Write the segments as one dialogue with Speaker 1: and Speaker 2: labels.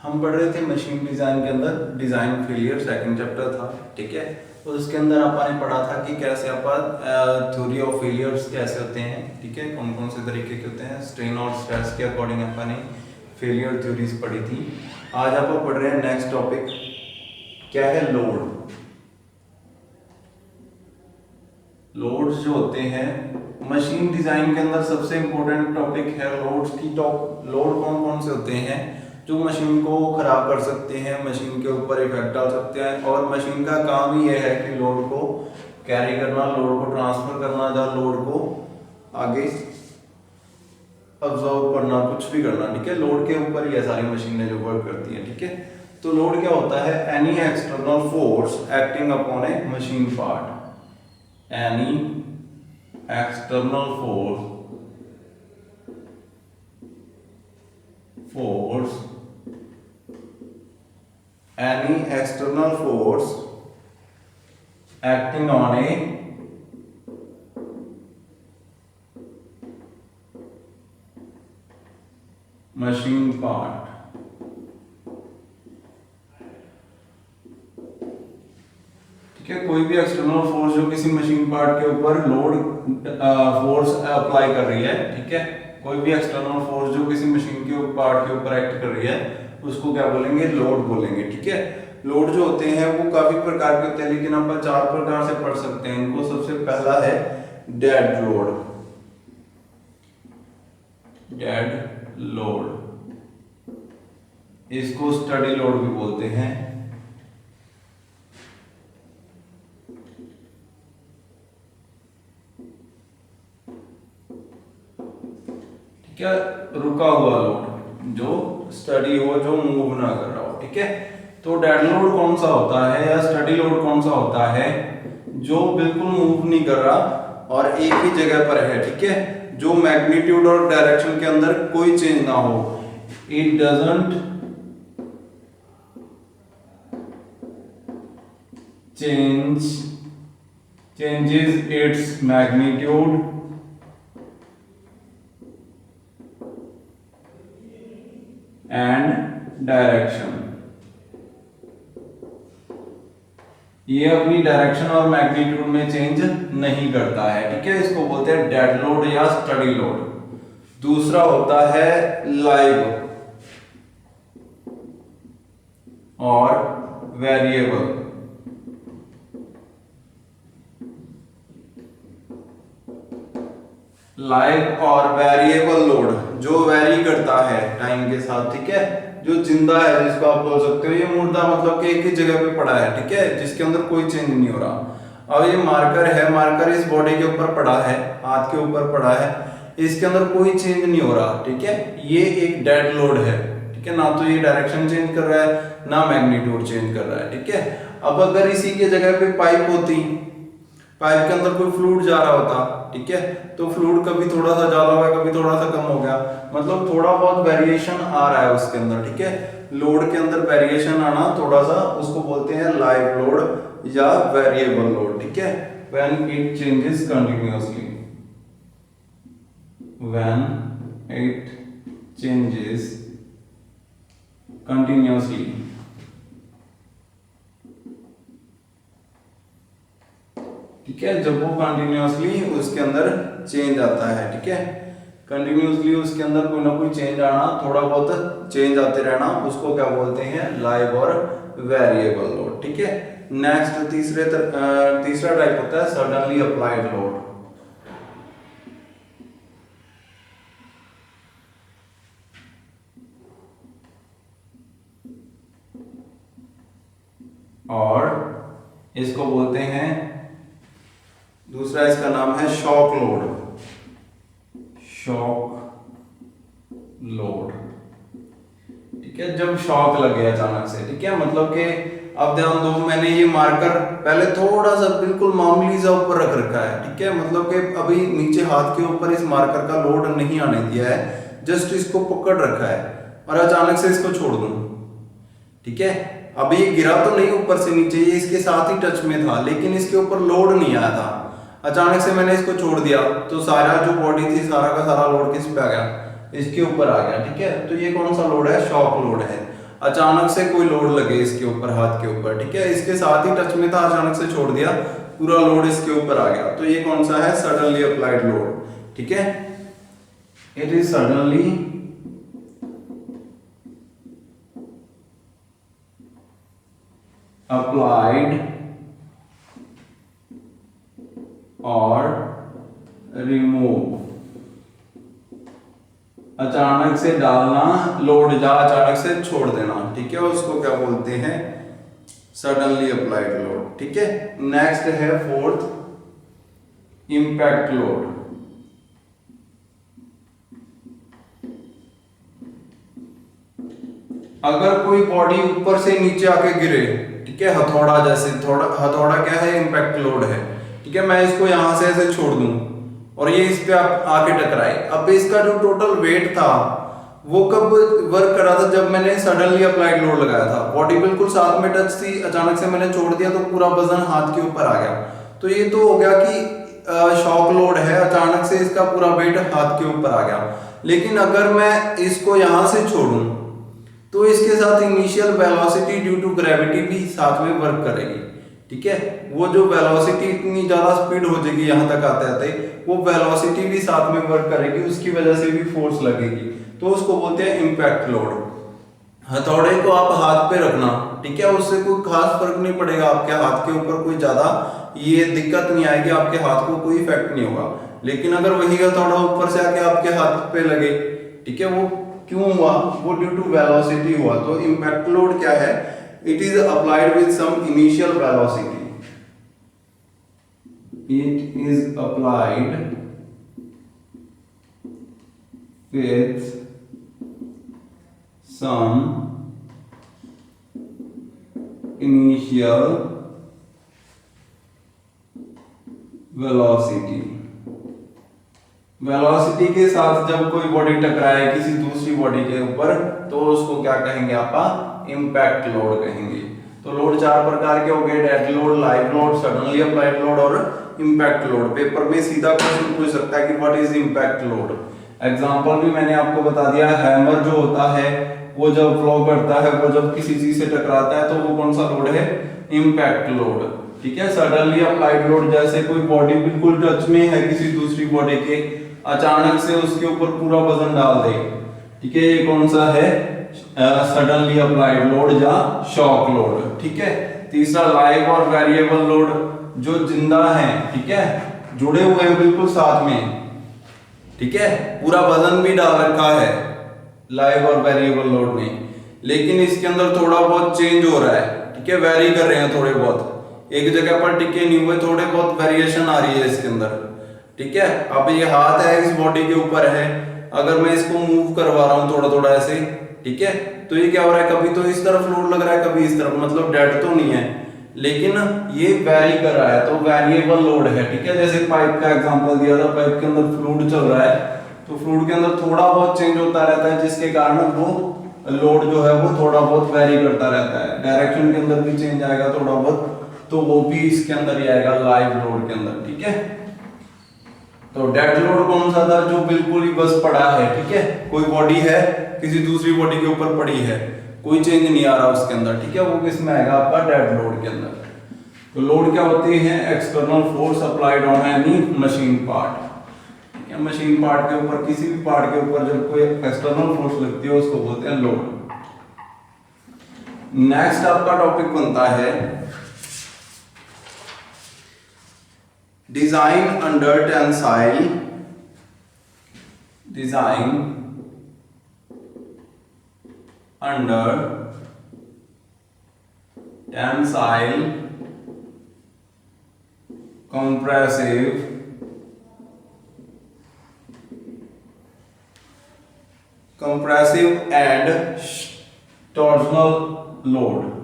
Speaker 1: हम पढ़ रहे थे मशीन डिज़ाइन के अंदर डिज़ाइन फेलियर, सेकंड चैप्टर था, ठीक है। और उसके अंदर अपन पढ़ा था कि कैसे अपन थ्योरी ऑफ फेलियर्स कैसे होते हैं, ठीक है, कौन कौन से तरीके के होते हैं, स्ट्रेन और स्ट्रेस के अकॉर्डिंग अपन ने फेलियर थ्योरीज पढ़ी थी। आज आप पढ़ रहे हैं नेक्स्ट टॉपिक, क्या है, लोड। लोड्स जो होते हैं मशीन डिजाइन के अंदर सबसे इंपॉर्टेंट टॉपिक है लोड्स की। लोड कौन कौन से होते हैं जो मशीन को खराब कर सकते हैं, मशीन के ऊपर इफेक्ट डाल सकते हैं, और मशीन का काम ही यह है कि लोड को कैरी करना, लोड को ट्रांसफर करना, या लोड को आगे अब्जॉर्व करना, कुछ भी करना, ठीक है। लोड के ऊपर ये सारी मशीनें जो वर्क करती हैं, ठीक है। तो लोड क्या होता है? Any external force acting upon a machine part, any external force acting on a machine part, ठीक है। कोई भी एक्सटर्नल फोर्स जो किसी मशीन पार्ट के ऊपर लोड फोर्स अप्लाई कर रही है, ठीक है, कोई भी एक्सटर्नल फोर्स जो किसी मशीन के पार्ट के ऊपर एक्ट कर रही है उसको क्या बोलेंगे? लोड बोलेंगे, ठीक है। लोड जो होते हैं वो काफी प्रकार के होते हैं, लेकिन अपन 4 प्रकार से पढ़ सकते हैं इनको। सबसे पहला है डेड लोड, इसको स्टडी लोड भी बोलते हैं, क्या, रुका हुआ लोड, जो स्टडी हो, जो मूव ना कर रहा हो, ठीक है। तो डेड लोड कौन सा होता है या स्टडी लोड कौन सा होता है? जो बिल्कुल मूव नहीं कर रहा और एक ही जगह पर है, ठीक है, जो मैग्नीट्यूड और डायरेक्शन के अंदर कोई चेंज ना हो। It doesn't changes its magnitude and direction, ये अपनी डायरेक्शन और मैग्नीट्यूड में चेंज नहीं करता है, ठीक है। इसको बोलते हैं डेड लोड या स्टडी लोड। दूसरा होता है लाइव और वेरिएबल। लाइव और वेरिएबल लोड, जो वेरी करता है टाइम के साथ, ठीक है, जो जिंदा है, जिसको आप बोल सकते हो। ये मुर्दा मतलब कि एक ही जगह पे पड़ा है, ठीक है, जिसके अंदर कोई चेंज नहीं हो रहा। अब ये मार्कर है, मार्कर इस बॉडी के ऊपर पड़ा है, हाथ के ऊपर पड़ा है, इसके अंदर कोई चेंज नहीं हो रहा, ठीक है। ये एक डेड लोड है, ठीक है, ना तो ये डायरेक्शन चेंज कर रहा है, ना मैग्नीट्यूड चेंज कर रहा है, ठीक है। अब अगर इसी के जगह पे पाइप होती, पाइप के अंदर कोई फ्लूइड जा रहा होता, ठीक है, तो फ्लूइड कभी थोड़ा सा ज्यादा हुआ, कभी थोड़ा सा कम हो गया, मतलब थोड़ा बहुत वेरिएशन आ रहा है उसके अंदर, ठीक है। लोड के अंदर वेरिएशन आना थोड़ा सा, उसको बोलते हैं लाइव लोड या वेरिएबल लोड, ठीक है। व्हेन इट चेंजेस कंटिन्यूअसली, ठीक है, जब वो कंटिन्यूअसली उसके अंदर चेंज आता है, ठीक है, कंटिन्यूअसली उसके अंदर कोई ना कोई चेंज आना, थोड़ा बहुत चेंज आते रहना, उसको क्या बोलते हैं? लाइव और वेरिएबल लोड, ठीक है। नेक्स्ट तीसरा टाइप होता है सडनली अप्लाइड लोड। और इसको बोलते हैं, दूसरा इसका नाम है शॉक लोड, ठीक है, जब शॉक लगे अचानक से, ठीक है, मतलब कि अब ध्यान दो, मैंने ये मार्कर पहले थोड़ा सा बिल्कुल मामूली सा ऊपर रख रखा है, ठीक है, मतलब कि अभी नीचे हाथ के ऊपर इस मार्कर का लोड नहीं आने दिया है, जस्ट इसको पकड़ रखा है, और अचानक से इसको छोड़ दूं, ठीक है। अब ये गिरा तो नहीं ऊपर से नीचे, ये इसके साथ ही टच में था, लेकिन इसके ऊपर लोड नहीं आया था। अचानक से मैंने इसको छोड़ दिया तो सारा जो बॉडी थी, सारा का सारा लोड किस पे आ गया? इसके ऊपर आ गया, ठीक है। तो ये कौन सा लोड है? शॉक लोड है। अचानक से कोई लोड लगे इसके ऊपर, हाथ के ऊपर, ठीक है, इसके साथ ही टच में था, अचानक से छोड़ दिया, पूरा लोड इसके ऊपर आ गया, तो ये कौन सा है, सडनली अप्लाइड लोड, ठीक है, इट इज सडनली अप्लाइड और रिमूव, अचानक से डालना लोड या अचानक से छोड़ देना, ठीक है, उसको क्या बोलते हैं, सडनली अप्लाइड लोड, ठीक है। नेक्स्ट है फोर्थ, इंपैक्ट लोड। अगर कोई बॉडी ऊपर से नीचे आके गिरे, ठीक है, हथौड़ा जैसे, हथौड़ा क्या है, इंपैक्ट लोड है, ठीक है, मैं इसको यहां से ऐसे छोड़ दूं और ये इस पे आके टकराए, अब इसका जो टोटल वेट था वो कब वर्क कर रहा था, जब मैंने सडनली अप्लाइड लोड लगाया था, बॉडी बिल्कुल साथ में टच थी, अचानक से मैंने छोड़ दिया तो पूरा वजन हाथ के ऊपर आ गया, तो ये तो हो गया कि शॉक लोड है, अचानक से इसका पूरा वेट हाथ के ऊपर आ गया। लेकिन अगर मैं इसको यहां से छोड़ूं तो इसके साथ initial velocity due to gravity भी साथ में वर्क करेगी, ठीक है, वो जो वेलोसिटी इतनी ज्यादा स्पीड हो जाएगी यहां तक आते आते, वो वेलोसिटी भी साथ में वर्क करेगी, उसकी वजह से भी फोर्स लगेगी, तो उसको बोलते हैं इंपैक्ट लोड। हथौड़े को आप हाथ पे रखना, ठीक है, उससे कोई खास फर्क नहीं पड़ेगा, आपके हाथ के ऊपर कोई ज्यादा ये दिक्कत नहीं आएगी, आपके हाथ को कोई इफेक्ट नहीं होगा। लेकिन अगर वही हथौड़ा ऊपर से आके आपके हाथ पे लगे, ठीक है, वो क्यों हुआ, वो ड्यू टू वेलोसिटी हुआ। तो इंपैक्ट लोड क्या है, it is applied with some initial velocity, it is applied with some initial velocity, velocity के साथ जब कोई बॉडी टकराए किसी दूसरी बॉडी के ऊपर तो उसको क्या कहेंगे, आप इंपैक्ट लोड कहेंगे। तो लोड चार प्रकार के हो गए, dead load, live load, suddenly applied load और इंपैक्ट लोड। पेपर में सीधा क्वेश्चन पूछ सकता है कि what is impact load. Example भी मैंने आपको बता दिया, हैमर जो होता है वो जब फ्लो करता है, वो जब किसी चीज से टकराता है तो वो कौन सा लोड है, इंपैक्ट लोड, ठीक है। सडनली अप्लाइड लोड, जैसे कोई बॉडी बिल्कुल टच में है किसी दूसरी बॉडी के, अचानक से उसके ऊपर पूरा वजन डाल दे, ठीक है, ये कौन सा है, सडनली अप्लाइड लोड या शॉक लोड, ठीक है। तीसरा लाइव और वेरिएबल लोड, जो जिंदा है, ठीक है, जुड़े हुए हैं बिल्कुल साथ में, ठीक है, पूरा वजन भी डाल रखा है लाइव और वेरिएबल लोड में, लेकिन इसके अंदर थोड़ा बहुत चेंज हो रहा है, ठीक है, वेरी कर रहे हैं थोड़े बहुत, एक जगह पर टिके नहीं हुए, थोड़े बहुत वेरिएशन आ रही है इसके अंदर, ठीक है। अब ये हाथ है इस बॉडी के ऊपर है, अगर मैं इसको मूव करवा रहा हूं थोड़ा थोड़ा ऐसे, ठीक है, तो ये क्या हो रहा है, कभी तो इस तरफ लोड लग रहा है, कभी इस तरफ, मतलब डेड तो नहीं है, लेकिन ये वेरी कर रहा है, तो वेरिएबल लोड है, ठीक है। जैसे पाइप का एग्जांपल दिया था, पाइप के अंदर फ्लूइड चल रहा है, तो फ्लूइड के अंदर थोड़ा बहुत चेंज होता रहता है, जिसके कारण वो लोड जो है वो थोड़ा बहुत वेरी करता रहता है, डायरेक्शन के अंदर भी चेंज आएगा थोड़ा बहुत, तो वो भी इसके अंदर ही आएगा लाइव लोड के अंदर, ठीक है। तो डेड लोड कौन सा था, जो बिल्कुल ही बस पड़ा है, ठीक है, कोई बॉडी है किसी दूसरी बॉडी के ऊपर पड़ी है, कोई चेंज नहीं आ रहा उसके अंदर, ठीक है, वो किस में आएगा, आपका डेड लोड के अंदर। तो लोड क्या होती है, external force applied on any machine part, machine part के ऊपर, किसी भी पार्ट के ऊपर जब कोई एक्सटर्नल फोर्स लगती है उसको बोलते हैं लोड। नेक्स्ट आपका टॉपिक बनता है design under tensile, design under tensile compressive and torsional load.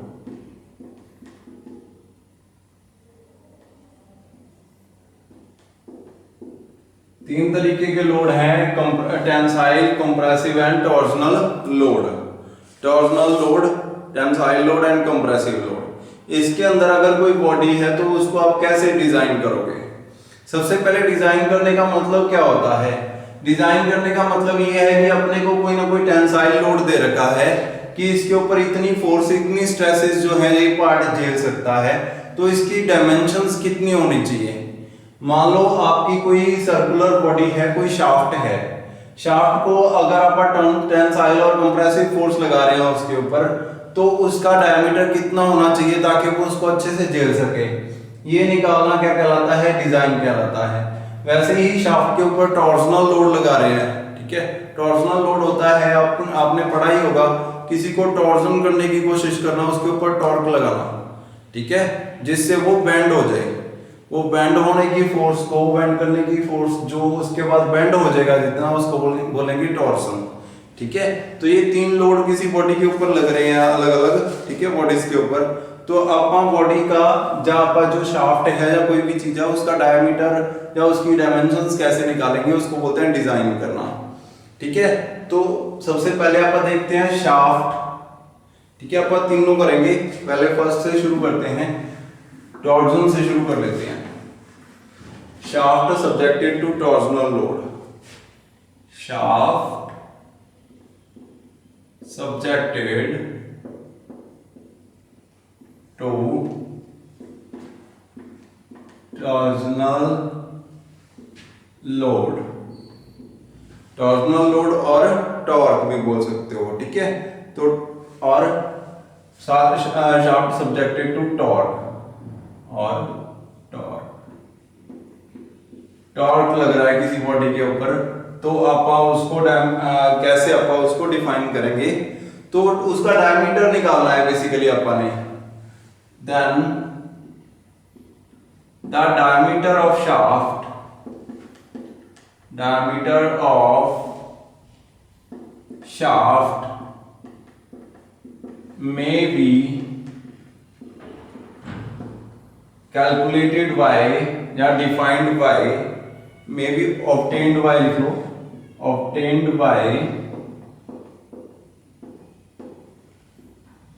Speaker 1: तीन तरीके के लोड हैं, tensile, compressive and torsional load. Torsional load, tensile load and compressive load. इसके अंदर अगर कोई बॉडी है तो उसको आप कैसे डिजाइन करोगे। सबसे पहले डिजाइन करने का मतलब क्या होता है, डिजाइन करने का मतलब यह है कि अपने को कोई ना कोई टेंसाइल लोड दे रखा है, ठीक है, जिसके कारण वो लोड जो है वो कि इसके ऊपर इतनी फोर्स, इतनी स्ट्रेसेस जो है ये पार्ट झेल सकता है, तो इसकी डायमेंशंस कितनी होनी चाहिए। मान लो आपकी कोई सर्कुलर बॉडी है, कोई शाफ्ट है, शाफ्ट को अगर आप टेंसाइल और कंप्रेसिव फोर्स लगा रहे हैं उसके ऊपर, तो उसका डायमीटर कितना होना चाहिए ताकि वो उसको अच्छे से झेल सके, ये निकालना क्या कहलाता है, डिजाइन कहलाता है। वैसे ही शाफ्ट के ऊपर टॉर्सनल लोड लगा रहे हैं, ठीक है। टॉर्सनल लोड होता है, आपने पढ़ा ही होगा, किसी को टॉर्जन करने की कोशिश करना, उसके ऊपर टॉर्क लगाना, ठीक है, जिससे वो बेंड हो जाए। वो बेंड होने की फोर्स को, बेंड करने की फोर्स जो उसके बाद बेंड हो जाएगा जितना, उसको बोलेंगे टॉर्सन, ठीक है। तो ये 3 लोड किसी बॉडी के ऊपर लग रहे हैं अलग अलग, ठीक है, बॉडीज के ऊपर। तो आप बॉडी का जो शाफ्ट है या कोई भी चीज है उसका डायमीटर या उसकी डायमेंशंस कैसे निकालेंगे, उसको बोलते हैं डिजाइन करना, ठीक है। तो सबसे पहले आप देखते हैं शाफ्ट, ठीक है, आप तीनों करेंगे। पहले फर्स्ट से शुरू करते हैं, टॉर्जन से शुरू कर लेते हैं। Shaft subjected to torsional load, shaft subjected to torsional load, torsional load और टॉर्क भी बोल सकते हो, ठीक है। तो और शाफ्ट सब्जेक्टेड टू टॉर्क, और टॉर्क लग रहा है किसी बॉडी के ऊपर, तो आप उसको कैसे आप उसको डिफाइन करेंगे, तो उसका डायमीटर निकालना है बेसिकली अपने। Then the diameter of shaft, diameter of shaft may be calculated by या defined by, may be obtained by, लिख लो, obtained by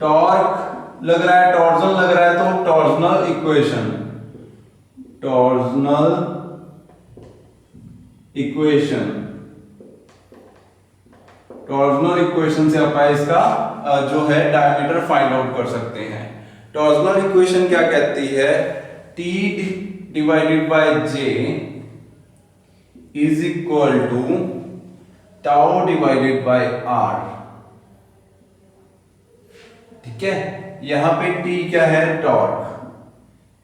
Speaker 1: टॉर्क लग रहा है, टॉर्जन लग रहा है, तो torsional equation, torsional equation, torsional equation से आप इसका जो है डायमीटर फाइंड आउट कर सकते हैं। टॉर्जनल इक्वेशन क्या कहती है, T divided by J is equal to tau divided by R, ठीक है। यहां पे T क्या है, torque,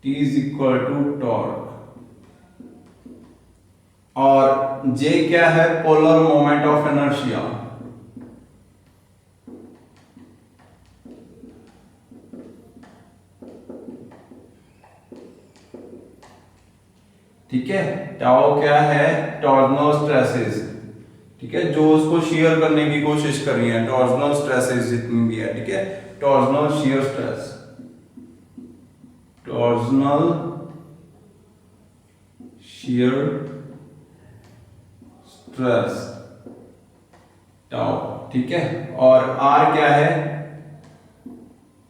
Speaker 1: T is equal to torque, और J क्या है, पोलर मोमेंट ऑफ इनर्शिया, ठीक है। टाउ क्या है, टॉर्सनल स्ट्रेसेस, ठीक है, जो उसको शेयर करने की कोशिश कर रही है, टॉर्सनल स्ट्रेसेस जितनी भी है, ठीक है, torsional shear stress, torsional shear stress tau, ठीक है। और आर क्या है,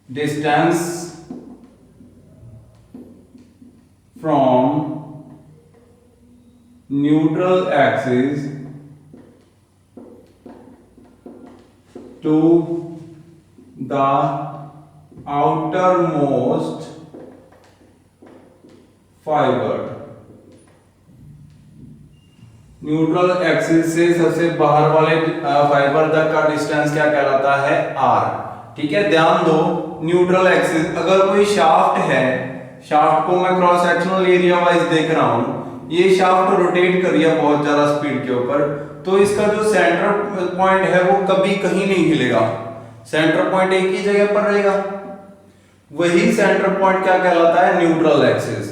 Speaker 1: distance from neutral axis to the outermost fibre, neutral axis से सबसे बाहर वाले फाइबर तक का डिस्टेंस क्या कहलाता है, आर, ठीक है। ध्यान दो, न्यूट्रल एक्सिस, अगर कोई शाफ्ट है, शाफ्ट को मैं क्रॉस सेक्शनल एरिया वाइज देख रहा हूं, ये शाफ्ट रोटेट कर रही है बहुत ज्यादा स्पीड के ऊपर, तो इसका जो सेंटर पॉइंट है वो कभी कहीं नहीं हिलेगा, सेंटर पॉइंट एक ही जगह पर रहेगा। वही सेंटर पॉइंट क्या कहलाता है, न्यूट्रल एक्सिस,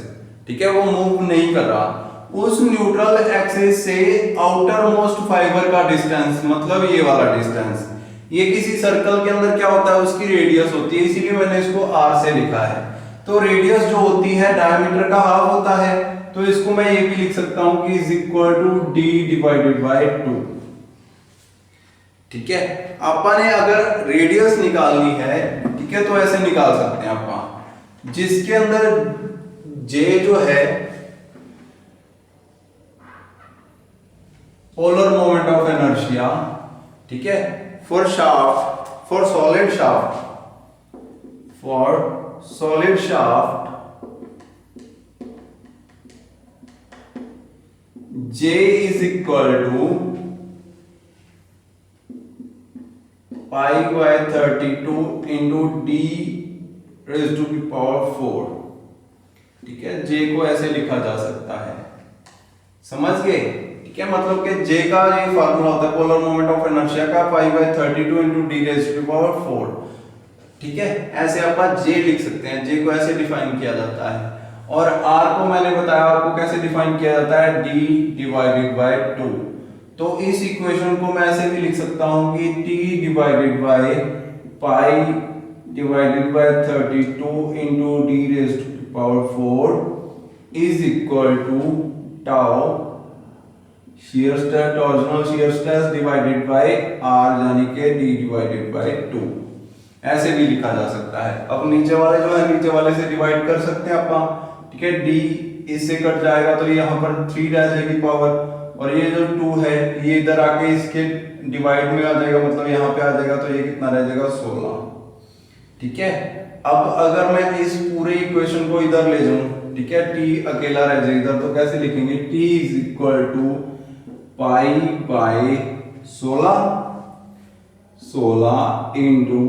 Speaker 1: ठीक है, वो मूव नहीं कर रहा। उस न्यूट्रल एक्सिस से आउटर मोस्ट फाइबर का डिस्टेंस, मतलब ये वाला डिस्टेंस, ये किसी सर्कल के अंदर क्या होता है, उसकी रेडियस होती है, इसीलिए मैंने इसको आर से लिखा है। तो रेडियस जो होती है डायमीटर का हाफ होता है, तो इसको मैं ये भी लिख सकता हूं कि is equal to d divided by 2, ठीक है। आपने अगर रेडियस निकालनी है, ठीक है, तो ऐसे निकाल सकते हैं आप, जिसके अंदर J जो है पोलर मोमेंट ऑफ इनर्शिया, ठीक है, for shaft for solid shaft J is equal to pi by 32 into d raised to the power 4। ठीक है, J को ऐसे लिखा जा सकता है, समझ गए? ठीक है, मतलब कि J का ये फार्मूला होता है पोलर मोमेंट ऑफ इनर्शिया का पाई by 32 into d raised to the power 4। ठीक है, ऐसे आप J लिख सकते हैं, J को ऐसे डिफाइन किया जाता है। और R को मैंने बताया आपको कैसे डिफाइन किया जाता है, d डिवाइडेड बाय 2। तो इस इक्वेशन को मैं ऐसे भी लिख सकता हूं कि t divided by pi divided by 32 into d raised to the power 4 is equal to tau shear stress torsional shear stress divided by r यानी कि d डिवाइडेड बाय 2। ऐसे भी लिखा जा सकता है। अब नीचे वाले जो है नीचे वाले से डिवाइड कर सकते हैं अपन। ठीक है, d इससे कट जाएगा तो यहाँ पर 3 रह जाएगी पावर, और ये जो 2 है ये इधर आके इसके डिवाइड में आ जाएगा, मतलब यहाँ पे आ जाएगा, तो ये कितना रह जाएगा 16। ठीक है, अब अगर मैं इस पूरे इक्वेशन को इधर ले जाऊं, ठीक है, t अकेला रह जाएगा इधर, तो कैसे लिखेंगे, t is equal to pi by 16 into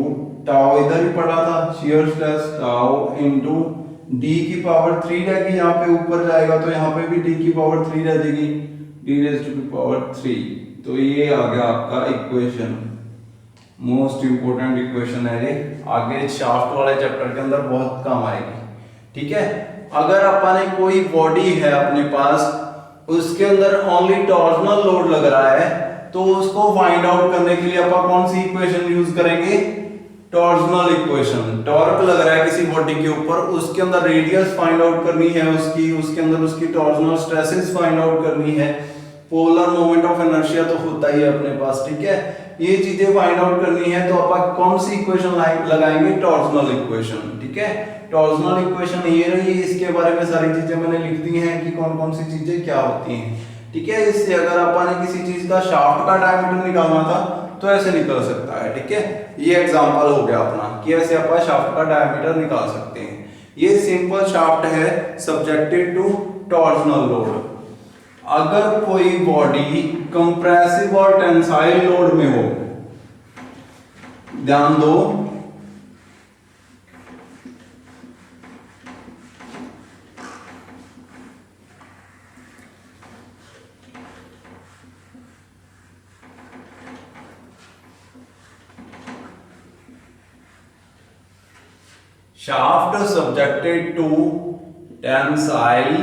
Speaker 1: tau इधर ही पड़ा था shear stress tau into d की पावर 3 रहेगी, यहाँ पे ऊपर जाएगा तो यहाँ पे भी d की पावर 3 रह जाएगी, d raise to the power 3। तो ये आ गया आपका इक्वेशन, मोस्ट इंपोर्टेंट इक्वेशन है ये, आगे शाफ्ट वाले चैप्टर के अंदर बहुत काम आएगी। ठीक है, अगर अपने कोई बॉडी है अपने पास, उसके अंदर ओनली टॉर्जनल लोड लग रहा है, तो उसको फाइंड आउट करने के लिए अपन कौन सी इक्वेशन यूज करेंगे, टॉर्जनल इक्वेशन। टॉर्क लग रहा है किसी बॉडी के ऊपर, उसके अंदर रेडियस फाइंड आउट करनी है उसकी, उसके अंदर उसकी टॉर्जनल स्ट्रेसेस फाइंड आउट करनी है, पोलर मोमेंट ऑफ इनर्शिया तो होता ही है अपने पास। ठीक है, ये चीजें फाइंड आउट करनी है तो अपन कौन सी इक्वेशन लगाएंगे, टॉर्जनल इक्वेशन। ठीक है, टॉर्जनल इक्वेशन ये रही, इसके बारे में सारी चीजें मैंने लिख दी हैं कि कौन कौन सी चीजें क्या होती हैं। ठीक है, इससे अगर अपन किसी चीज का शाफ्ट का डायमीटर निकालना था तो ऐसे निकल सकता है। ठीक है, ये एग्जांपल हो गया अपना कि ऐसे अपन शाफ्ट का डायमीटर निकाल सकते हैं। ये सिंपल शाफ्ट है सब्जेक्टेड टू टॉर्जनल लोड। अगर कोई बॉडी कंप्रेसिव और टेंसाइल लोड में हो, ध्यान दो, shaft subjected to tensile,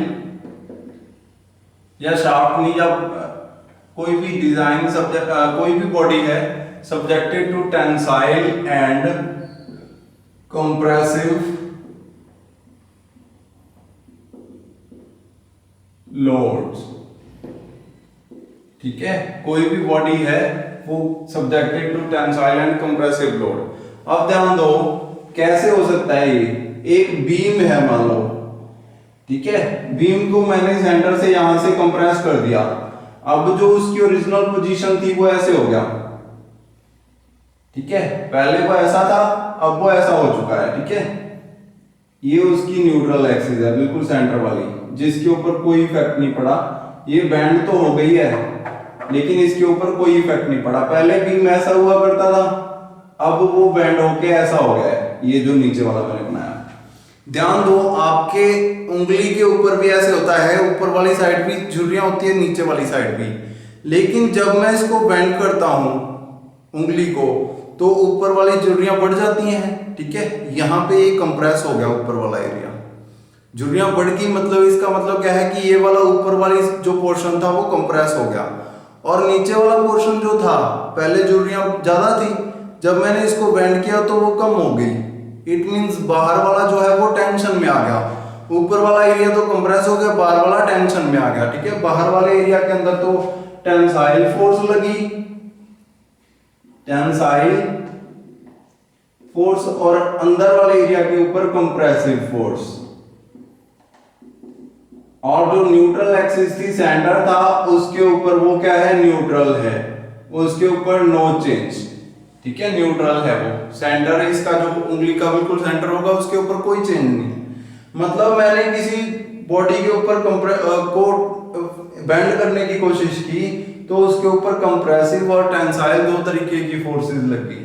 Speaker 1: या शाफ्ट नहीं, या कोई भी डिजाइन सब्जेक्ट कोई भी बॉडी है subjected to tensile and compressive loads. ठीक है, कोई भी बॉडी है वो subjected to tensile and compressive load. अब ध्यान दो कैसे हो सकता है, ये एक बीम है मान लो, ठीक है, बीम को मैंने सेंटर से यहां से कंप्रेस कर दिया, अब जो उसकी ओरिजिनल पोजीशन थी वो ऐसे हो गया। ठीक है, पहले वो ऐसा था, अब वो ऐसा हो चुका है। ठीक है, ये उसकी न्यूट्रल एक्सिस है, बिल्कुल सेंटर वाली, जिसके ऊपर कोई इफेक्ट नहीं पड़ा। ये बैंड तो हो गई है लेकिन इसके ऊपर कोई इफेक्ट नहीं पड़ा। पहले बीम ऐसा हुआ करता था, अब वो बैंड होके ऐसा हो गया है, ये जो नीचे वाला मैंने बनाया। ध्यान दो, आपके उंगली के ऊपर भी ऐसे होता है, ऊपर वाली साइड भी झुर्रियां होती है, नीचे वाली साइड भी। लेकिन जब मैं इसको बेंड करता हूं उंगली को, तो ऊपर वाली झुर्रियां बढ़ जाती हैं। ठीक है, यहाँ पे ये कंप्रेस हो गया ऊपर वाला एरिया, झुर्रियां बढ़ गई, मतलब इसका मतलब क्या है कि ये वाला ऊपर वाली जो पोर्शन था वो कंप्रेस हो गया, और नीचे वाला पोर्शन जो था, पहले झुर्रियां ज्यादा थी, जब मैंने इसको बेंड किया तो वो कम हो गई। इट मींस बाहर वाला जो है वो टेंशन में आ गया, ऊपर वाला एरिया तो कंप्रेस हो गया, बाहर वाला टेंशन में आ गया। ठीक है, बाहर वाले एरिया के अंदर तो टेंसाइल फोर्स लगी, टेंसाइल फोर्स, और अंदर वाले एरिया के ऊपर कंप्रेसिव फोर्स, और जो न्यूट्रल एक्सिस थी, सेंटर था, उसके ऊपर वो क्या है, न्यूट्रल है, उसके ऊपर नो चेंज। ठीक है, न्यूट्रल है वो, सेंटर है इसका, जो उंगली का बिल्कुल सेंटर होगा उसके ऊपर कोई चेंज नहीं। मतलब मैंने किसी बॉडी के ऊपर को बेंड करने की कोशिश की तो उसके ऊपर कंप्रेसिव और टेंसाइल दो तरीके की फोर्सेस लगी।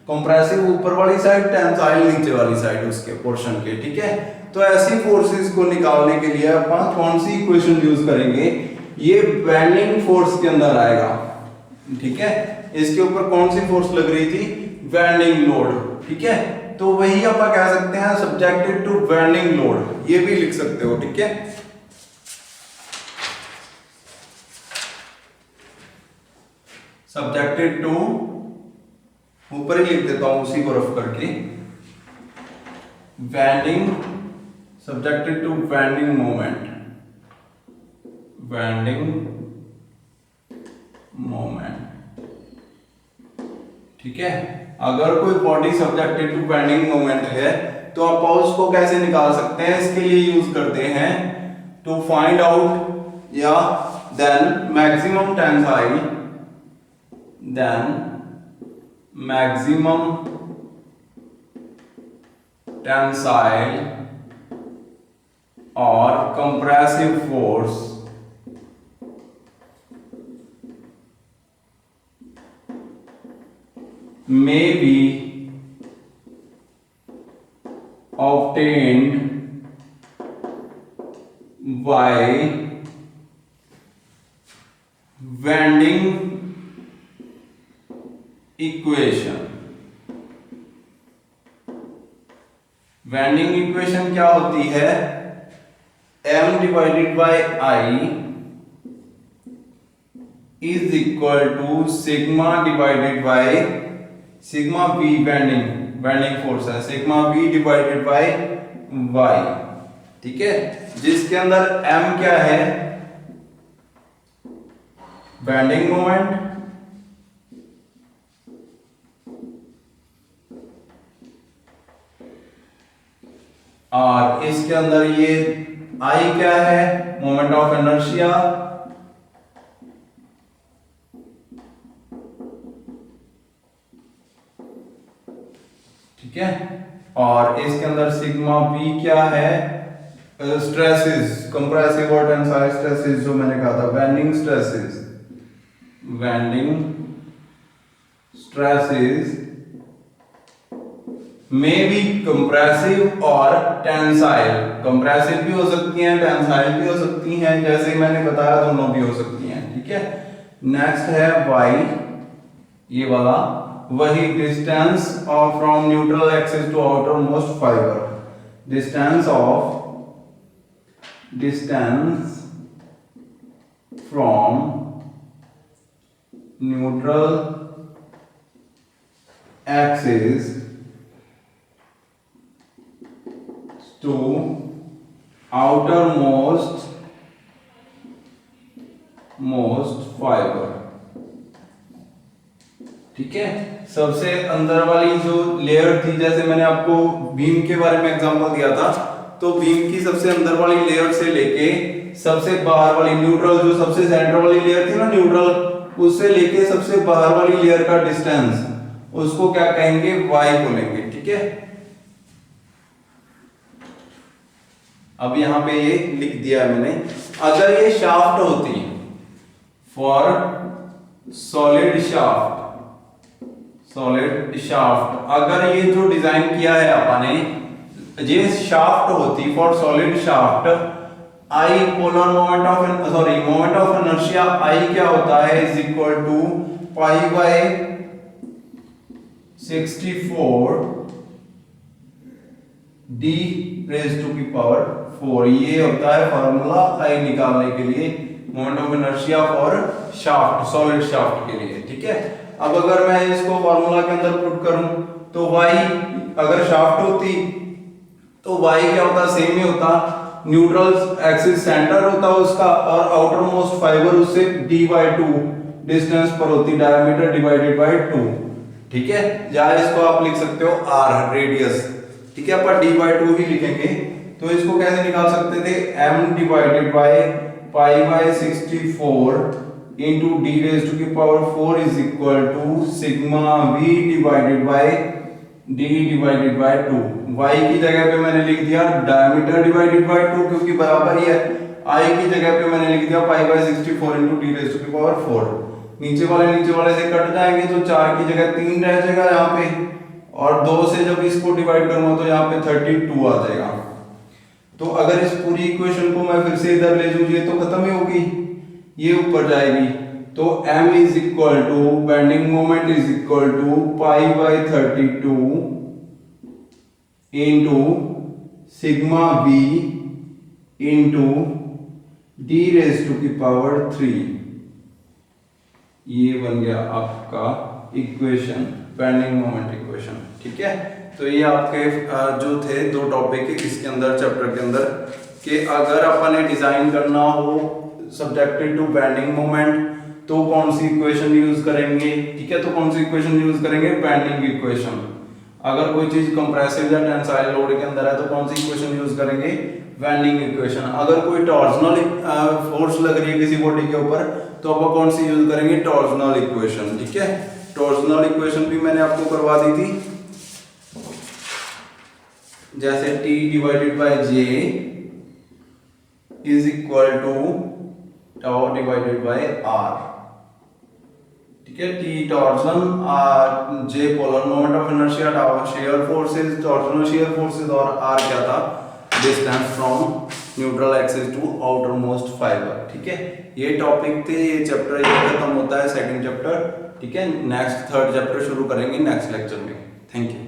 Speaker 1: कंप्रेसिव ऊपर वाली साइड, टेंसाइल नीचे वाली साइड उसके पोर्शन के, ठीक है। तो ऐसी फोर्सेस को निकालने के लिए अपन कौन सी इक्वेशन यूज करेंगे, ये बेंडिंग फोर्स के अंदर आएगा, ठीक है। इसके ऊपर कौन सी फोर्स लग रही थी, बेंडिंग लोड, ठीक है। तो वही अपन कह सकते हैं सब्जेक्टेड टू बेंडिंग लोड, ये भी लिख सकते हो, ठीक है। सब्जेक्टेड टू, ऊपर ही लिख देता हूं उसी को रफ करके, bending, subjected to bending moment, bending moment, ठीक है। अगर कोई body subjected to bending moment है तो आप उसको कैसे निकाल सकते हैं, इसके लिए यूज करते हैं टू फाइंड आउट या then maximum tensile, then maximum tensile or compressive force may be obtained by bending equation. Bending equation क्या होती है, m divided by I is equal to sigma divided by sigma b, bending force है, sigma b divided by y, ठीक है। जिसके अंदर m क्या है, बेंडिंग मोमेंट, और इसके अंदर ये I क्या है, मोमेंट ऑफ इनर्शिया, ठीक है। और इसके अंदर सिग्मा B क्या है, स्ट्रेसेस, कंप्रेसिव और टेंसाइल स्ट्रेसेस, जो मैंने कहा था बेंडिंग स्ट्रेसेस, बेंडिंग स्ट्रेसेस में भी कंप्रेसिव और टेंसाइल, कंप्रेसिव भी हो सकती हैं, टेंसाइल भी हो सकती हैं, जैसे मैंने बताया दोनों भी हो सकती हैं, ठीक है। नेक्स्ट है y, ये वाला, वही distance of from neutral axis to outer most fibre, distance from neutral axis to outermost fiber, ठीक है। सबसे अंदर वाली जो लेयर थी, जैसे मैंने आपको बीम के बारे में एग्जांपल दिया था, तो बीम की सबसे अंदर वाली लेयर से लेके सबसे बाहर वाली न्यूट्रल, जो सबसे सेंटर वाली लेयर थी ना न्यूट्रल, उससे लेके सबसे बाहर वाली लेयर का डिस्टेंस, उसको क्या कहेंगे, y बोलेंगे, ठीक है। अब यहां पे ये लिख दिया मैंने। अगर ये शाफ्ट होती, फॉर सॉलिड शाफ्ट, अगर ये जो डिजाइन किया है आपने, ये शाफ्ट होती for solid shaft, I polar moment of inertia I क्या होता है, is equal to pi by 64 d raise to की पावर 4, ये होता है फार्मूला I निकालने के लिए, moment of inertia for shaft, solid shaft के लिए, ठीक है। अब अगर मैं इसको फार्मूला के अंदर पुट करूं तो y, अगर शाफ्ट होती तो y क्या होता, सेम ही होता, न्यूट्रल एक्सिस सेंटर होता उसका, और आउटर मोस्ट फाइबर उससे d/2 डिस्टेंस पर होती, डायमीटर डिवाइडेड बाय 2, ठीक है। या इसको आप लिख सकते हो r, रेडियस, ठीक है। अपन d/2 ही लिखेंगे, तो इसको कैसे निकाल सकते थे, m divided by pi by 64 into d raised to the power 4 is equal to sigma v divided by d divided by 2। y की जगह पे मैंने लिख दिया डायमीटर डिवाइडेड बाय 2 क्योंकि बराबर ही है। I की जगह पे मैंने लिख दिया पाई by 64 into d raised to the power 4। नीचे वाले से कट जाएंगे तो 4 की जगह 3 रह जाएगा यहाँ पे, और 2 से जब इसको डिवाइड करूंगा तो यहाँ पे 32 आ जाएगा। तो अगर इस पूरी इक्वेशन को मैं फिर से इधर ले लूं, ये तो खत्म ही होगी, ये ऊपर जाएगी। तो m is equal to bending moment is equal to pi by 32 into sigma v into d raise to की पावर 3। ये बन गया आपका इक्वेशन, बेंडिंग मोमेंट इक्वेशन। ठीक है, तो ये आपके जो थे दो टॉपिक इसके अंदर चैप्टर के अंदर, कि अगर अपन ने डिजाइन करना हो सब्जेक्टेड टू बेंडिंग मोमेंट तो कौन सी इक्वेशन यूज करेंगे। ठीक है, तो कौन सी इक्वेशन यूज करेंगे, बेंडिंग इक्वेशन। अगर कोई चीज कंप्रेसिव या टेंसाइल लोड के अंदर है तो कौन सी इक्वेशन यूज करेंगे, बेंडिंग इक्वेशन। अगर कोई टॉर्जनल फोर्स लग रही है किसी बॉडी के ऊपर तो आप कौन सी यूज करेंगे, टॉर्जनल इक्वेशन। ठीक है, टॉर्जनल इक्वेशन भी मैंने आपको करवा दी थी, जैसे T divided by J is equal to tau divided by R। ठीक है, T torsion, J polar moment of inertia, tau shear forces, torsional shear forces, और R क्या था, distance from neutral axis to outer most fibre. ठीक है, ये topic थे, ये चैप्टर ये खत्म होता है सेकंड चैप्टर। ठीक है, नेक्स्ट थर्ड चैप्टर शुरू करेंगे नेक्स्ट लेक्चर में। Thank you.